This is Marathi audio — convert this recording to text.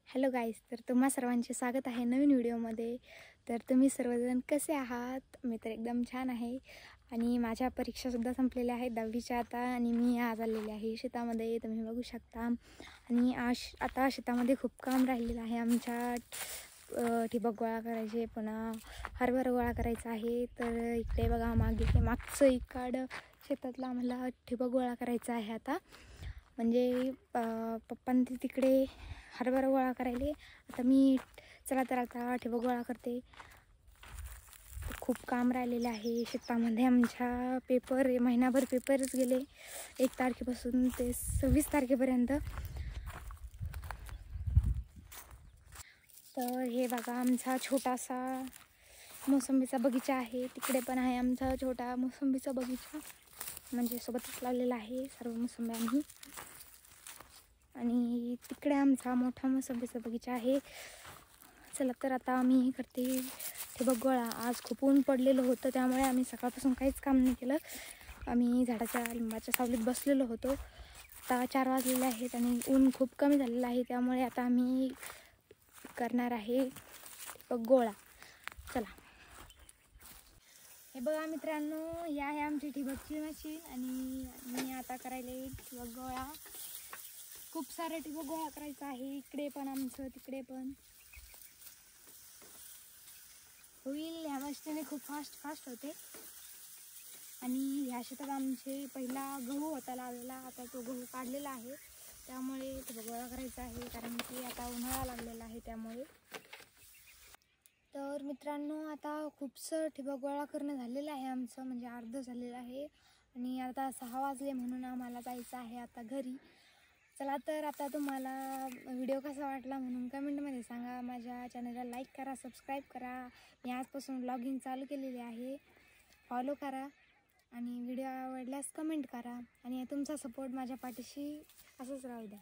हॅलो गाईज, तर तुम्हा सर्वांचे स्वागत आहे नवीन व्हिडिओमध्ये. तर तुम्ही सर्वजण कसे आहात? मी तर एकदम छान आहे. आणि माझ्या परीक्षासुद्धा संपलेल्या आहेत 10वीच्या आता. आणि मी आज आलेले आहे शेतामध्ये, तुम्ही बघू शकता. आणि आता शेतामध्ये खूप काम राहिलेलं आहे आमच्या. ठिबक गोळा करायचे, पुन्हा हरभरा गोळा करायचा आहे. तर इकडे बघा मागचं इकाड शेतातला आम्हाला ठिबक गोळा करायचा आहे आता. म्हणजे पप्पांनी तिकडे हरभरा गोळा करायले, आता मी चला तर आता ठिबक गोळा करते. खूप काम राहिलेले आहे शेतामध्ये आमच्या. महिनाभर पेपरच गेले, 1 तारखेपासून ते 26 तारखेपर्यंत. तर हे बघा आमचा छोटासा मोसंबीचा बगीचा आहे. तिकडे पण आहे आमचा छोटा मोसंबीचा बगीचा, म्हणजे सोबतच लावलेला आहे सर्व मोसंबी आम्ही. आणि तिकडे आमचा मोठा मोसंबीचा बगीचा आहे. चला तर आता आम्ही करते ठिबक गोळा. आज खूप ऊन पडलेलं होतं, त्यामुळे आम्ही सकाळपासून काहीच काम नाही केलं. आम्ही लिंबाच्या सावलीत बसलेलो होतो. आता 4 वाजलेले आहेत आणि ऊन खूप कमी झालेलं आहे, त्यामुळे आता आम्ही करणार आहे ठिबक गोळा. चला. हे बघा मित्रांनो, ही आहे आमची ठिबकची मशीन आणि मी आता करायला ठिबक गोळा. खूप सारे ठिबक गोळा करायचा आहे. इकडे पण आमचं, तिकडे पण होईल. ह्या मशीने खूप फास्ट होते. आणि ह्या शेतात आमचे पहिला गहू होता लावलेला, आता तो गहू काढलेला आहे, त्यामुळे ठिबक गोळा करायचा आहे, कारण की आता उन्हाळा लागलेला आहे त्यामुळे. तर मित्रांनो, आता खूपसं ठिबक गोळा करणं झालेलं आहे आमचं, म्हणजे अर्ध झालेलं आहे. आणि आता 6 वाजले म्हणून आम्हाला जायचं आहे आता घरी. चला तर आता तुम्हाला व्हिडिओ कसा वाटला म्हणून कमेंटमध्ये सांगा. माझ्या चॅनलला लाईक करा, सबस्क्राईब करा. मी आजपासून ब्लॉगिंग चालू केलेली आहे, फॉलो करा. आणि व्हिडिओ आवडल्यास कमेंट करा. आणि तुमचा सपोर्ट माझ्या पाठीशी असंच राहू द्या.